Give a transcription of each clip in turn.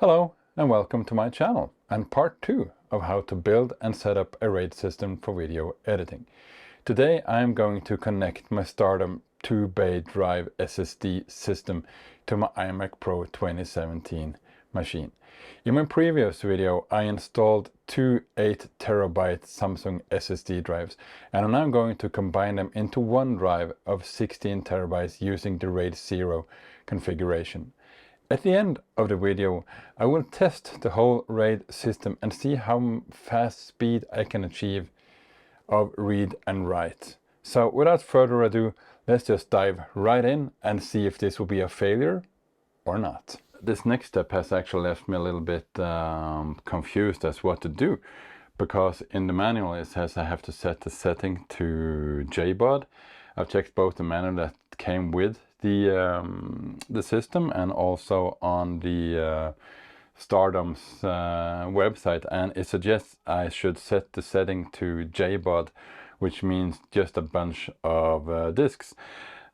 Hello and welcome to my channel and part 2 of how to build and set up a RAID system for video editing. Today I am going to connect my Stardom 2-bay drive SSD system to my iMac Pro 2017 machine. In my previous video I installed two 8TB Samsung SSD drives, and I'm now going to combine them into one drive of 16TB using the RAID 0 configuration. At the end of the video, I will test the whole RAID system and see how fast speed I can achieve of read and write. So without further ado, let's just dive right in and see if this will be a failure or not. This next step has actually left me a little bit confused as what to do, because in the manual it says I have to set the setting to JBOD. I've checked both the manual that came with the system and also on the Stardom's website, and it suggests I should set the setting to JBOD, which means just a bunch of disks,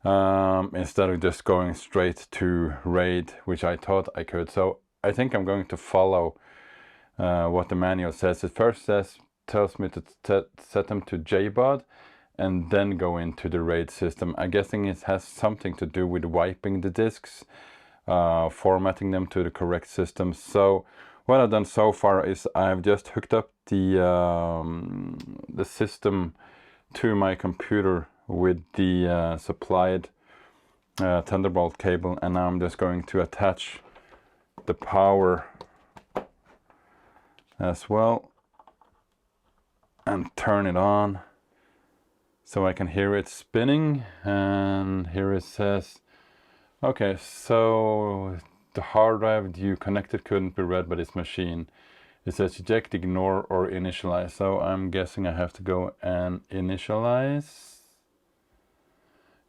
instead of just going straight to RAID, which I thought I could. So I think I'm going to follow what the manual says. It first tells me to set them to JBOD and then go into the RAID system. I'm guessing it has something to do with wiping the disks, formatting them to the correct system. So what I've done so far is I've just hooked up the system to my computer with the supplied Thunderbolt cable, and now I'm just going to attach the power as well and turn it on, so I can hear it spinning. And here it says, okay, so the hard drive you connected couldn't be read by this machine. It says eject, ignore, or initialize. So I'm guessing I have to go and initialize.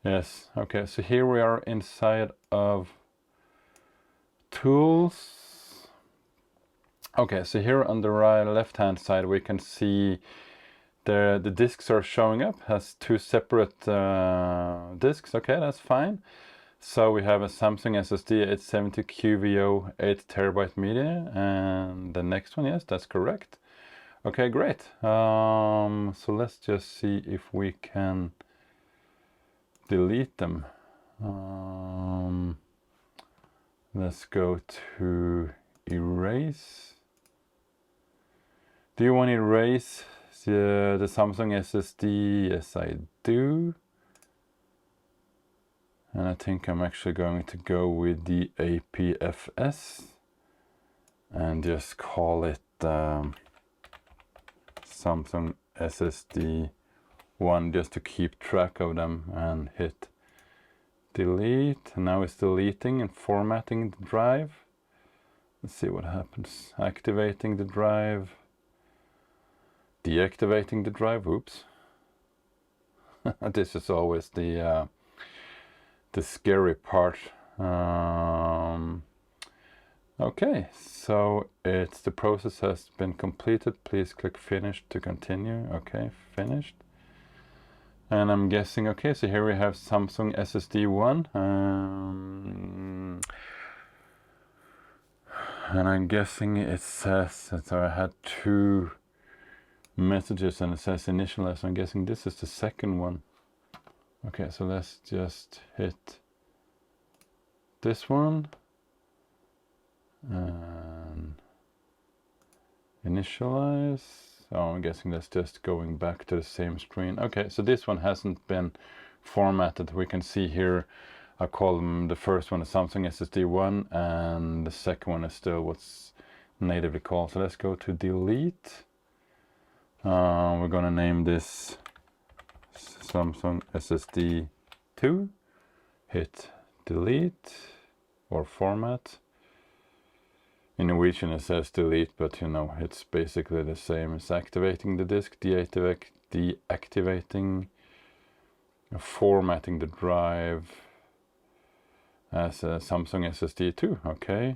Yes, okay, so here we are inside of tools. Okay, so here on the right left hand side we can see the disks are showing up, has two separate disks. Okay, that's fine. So we have a Samsung SSD 870 QVO 8TB media, and the next one, yes, that's correct. Okay, great. So let's just see if we can delete them. Let's go to erase. Do you want to erase the Samsung SSD? Yes, I do. And I think I'm actually going to go with the APFS and just call it Samsung SSD 1, just to keep track of them, and hit delete. And now it's deleting and formatting the drive. Let's see what happens. Activating the drive. Deactivating the drive. Oops. This is always the scary part. Okay, so the process has been completed. Please click finish to continue. Okay, finished. And I'm guessing, okay, so here we have Samsung SSD 1. And I'm guessing it says, so I had two messages and it says initialize. I'm guessing this is the second one. Okay, so let's just hit this one and initialize. Oh, I'm guessing that's just going back to the same screen. Okay, so this one hasn't been formatted. We can see here I call them, the first one is Samsung SSD 1 and the second one is still what's natively called. So let's go to delete. We're gonna name this Samsung SSD 2, hit delete or format. In Norwegian it says delete, but you know, it's basically the same as activating the disk, deactivating, formatting the drive as a Samsung SSD 2, okay.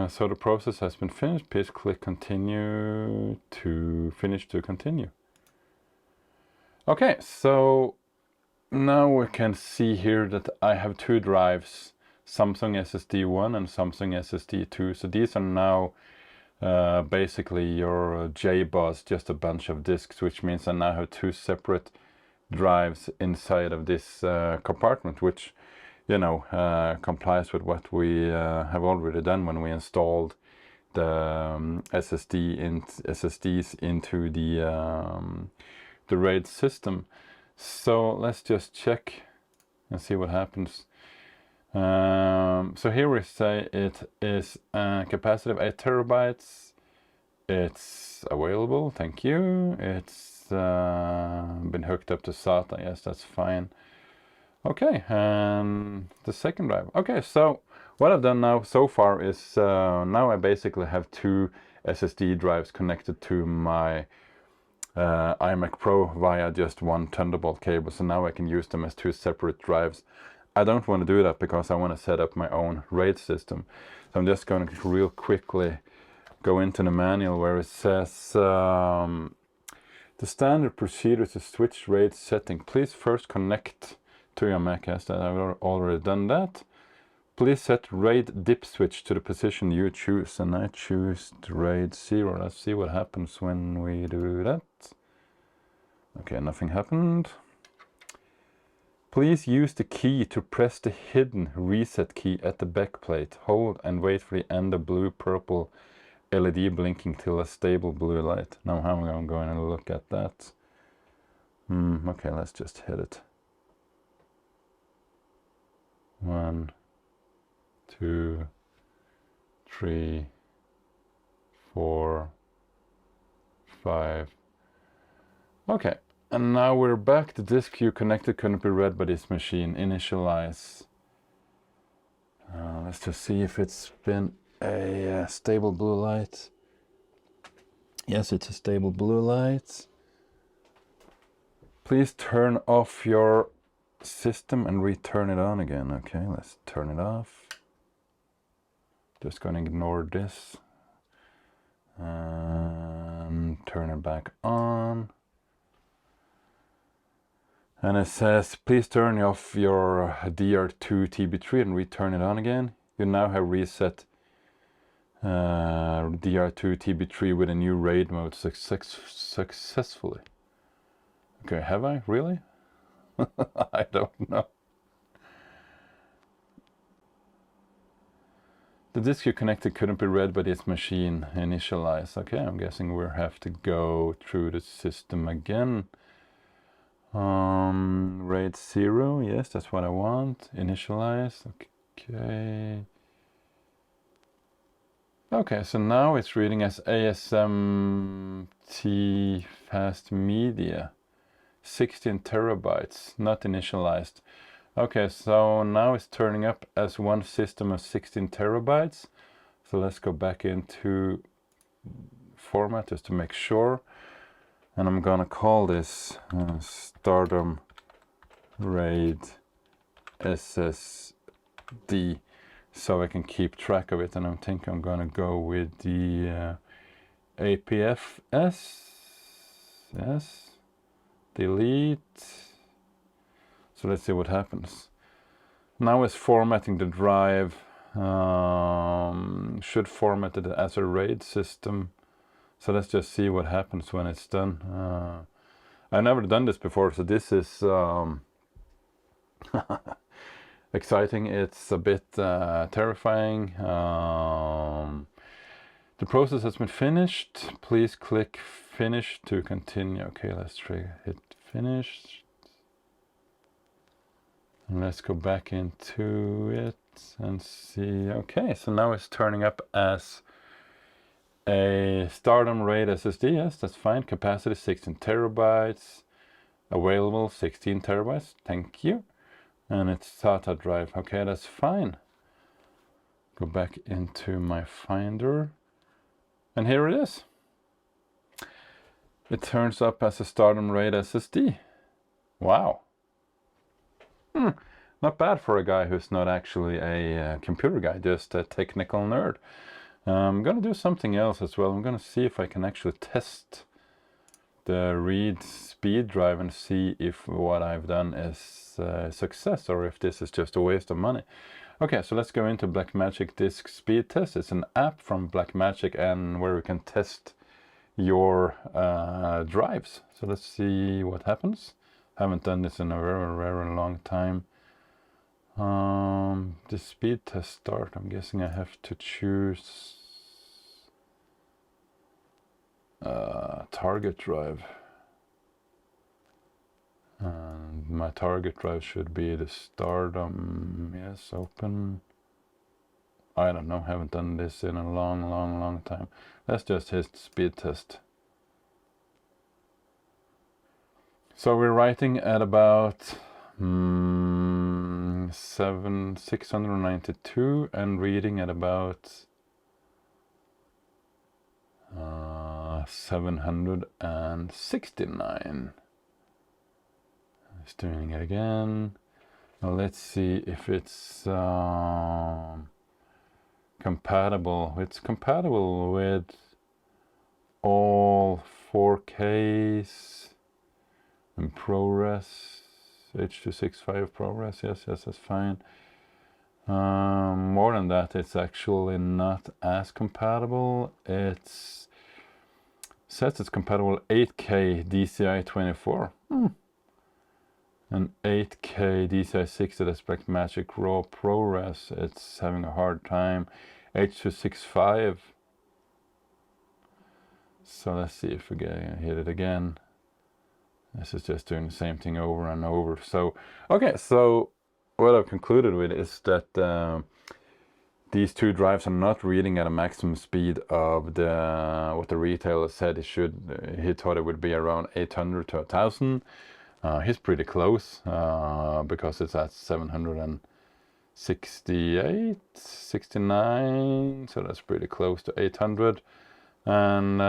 So the process has been finished. Please click continue to finish to continue. Okay, so now we can see here that I have two drives Samsung SSD1 and Samsung SSD2. So these are now basically your JBOS, just a bunch of disks, which means I now have two separate drives inside of this compartment, which, you know, complies with what we have already done when we installed the SSDs into the RAID system. So let's just check and see what happens. So here we say it is a capacity of 8 terabytes. It's available, thank you. It's been hooked up to SATA, yes, that's fine. Okay, and the second drive. Okay, so what I've done now so far is now I basically have two SSD drives connected to my iMac Pro via just one Thunderbolt cable. So now I can use them as two separate drives. I don't want to do that because I want to set up my own RAID system. So I'm just going to real quickly go into the manual where it says the standard procedure to switch RAID setting. Please first connect to your Mac. Yes, I've already done that. Please set RAID dip switch to the position you choose, and I choose RAID 0. Let's see what happens when we do that. Okay, nothing happened. Please use the key to press the hidden reset key at the backplate. Hold and wait for the end of blue-purple LED blinking till a stable blue light. Now how am I going to look at that? Okay, let's just hit it. 1, 2, 3, 4, 5. Okay, and now we're back. The disk you connected couldn't be read by this machine. Initialize. Let's just see if it's been a stable blue light. Yes, it's a stable blue light. Please turn off your system and return it on again. Okay, let's turn it off. Just going to ignore this and turn it back on. And it says, please turn off your DR2-TB3 and return it on again. You now have reset DR2-TB3 with a new RAID mode successfully. Okay, have I? Really? I don't know. The disk you connected couldn't be read by this machine. Initialize. Okay, I'm guessing we'll have to go through the system again. RAID 0, yes, that's what I want. Initialize, okay. Okay, so now it's reading as ASMT fast media. 16 terabytes, not initialized. Okay, so now it's turning up as one system of 16 terabytes. So let's go back into format just to make sure. And I'm gonna call this Stardom RAID SSD so I can keep track of it. And I think I'm gonna go with the APFS. Yes. Delete. So let's see what happens. Now it's formatting the drive. Should format it as a RAID system. So let's just see what happens when it's done. I've never done this before, so this is exciting. It's a bit terrifying. The process has been finished. Please click finish to continue. Okay, let's hit finish. And let's go back into it and see. Okay, so now it's turning up as a Stardom RAID SSD. Yes, that's fine. Capacity 16 terabytes. Available 16 terabytes. Thank you. And it's SATA drive. Okay, that's fine. Go back into my Finder. And here it is. It turns up as a Stardom RAID SSD. Wow. Not bad for a guy who's not actually a computer guy, just a technical nerd. I'm going to do something else as well. I'm going to see if I can actually test the read speed drive and see if what I've done is a success or if this is just a waste of money. Okay, so let's go into Blackmagic Disk Speed Test. It's an app from Blackmagic and where you can test your drives. So let's see what happens. Haven't done this in a very, very long time. The speed test start. I'm guessing I have to choose target drive. And my target drive should be the Stardom. Yes, open. I don't know, haven't done this in a long time. Let's just hit speed test. So we're writing at about 692 and reading at about 769. Just doing it again. Now let's see if it's compatible. It's compatible with all 4Ks and ProRes, H.265 ProRes. Yes, that's fine. More than that, it's actually not as compatible. It says it's compatible 8K DCI-24. And 8K DCI-60, that's Blackmagic Raw ProRes. It's having a hard time. H.265. So let's see if we hit it again. This is just doing the same thing over and over. So, okay, so what I've concluded with is that these two drives are not reading at a maximum speed of what the retailer said it should. He thought it would be around 800 to 1000. He's pretty close because it's at 768, 69, so that's pretty close to 800. And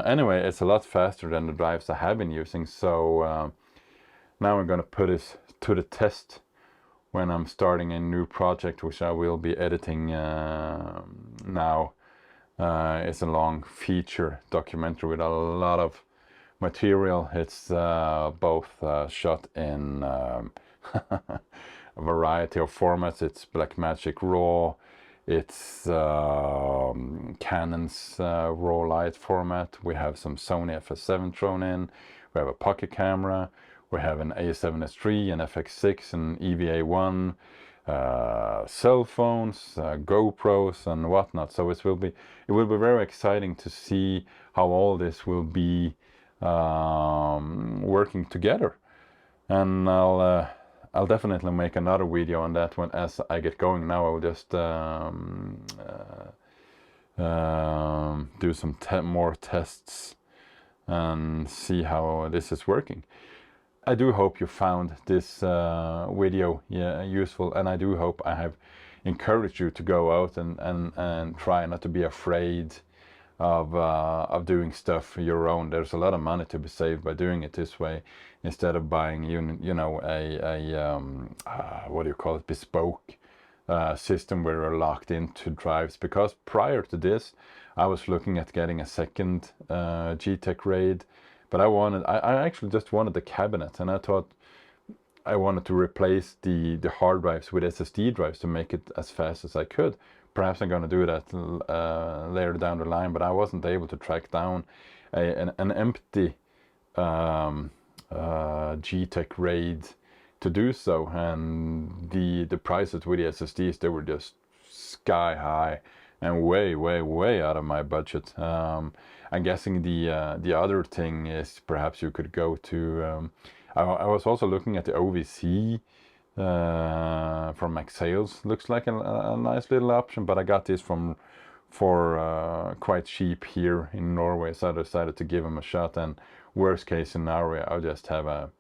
anyway, it's a lot faster than the drives I have been using. So now I'm going to put it to the test when I'm starting a new project, which I will be editing now. It's a long feature documentary with a lot of material. It's both shot in a variety of formats. It's Blackmagic RAW, it's Canon's RAW light format. We have some Sony FS7 thrown in. We have a pocket camera. We have an A7S III, an FX6, an EVA1, cell phones, GoPros, and whatnot. So it will be very exciting to see how all this will be working together. And I'll definitely make another video on that one as I get going. Now I will just do some more tests and see how this is working. I do hope you found this video useful, and I do hope I have encouraged you to go out and try not to be afraid of doing stuff your own. There's a lot of money to be saved by doing it this way instead of buying you know a what do you call it, bespoke system where you're locked into drives. Because prior to this I was looking at getting a second G-Tech RAID, but I actually just wanted the cabinet, and I thought I wanted to replace the hard drives with SSD drives to make it as fast as I could. Perhaps I'm going to do that later down the line, but I wasn't able to track down an empty G-Tech RAID to do so, and the prices with the SSDs, they were just sky high and way out of my budget. I'm guessing the other thing is perhaps you could go to I was also looking at the OVC from Maxales. Looks like a nice little option, but I got this for quite cheap here in Norway, so I decided to give them a shot. And worst case scenario, I'll just have a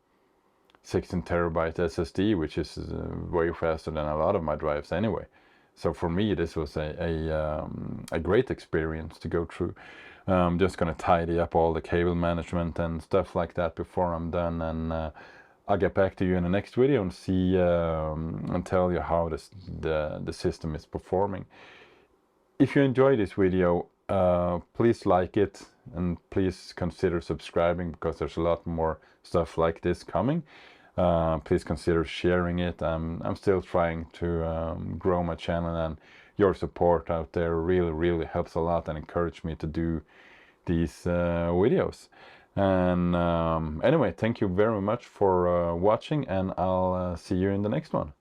16 terabyte SSD, which is way faster than a lot of my drives anyway. So for me, this was a great experience to go through. I'm just going to tidy up all the cable management and stuff like that before I'm done, and I'll get back to you in the next video and see and tell you how the system is performing. If you enjoy this video, please like it, and please consider subscribing, because there's a lot more stuff like this coming. please consider sharing it. I'm still trying to grow my channel, and your support out there really helps a lot and encourage me to do these videos. And anyway, thank you very much for watching, and I'll see you in the next one.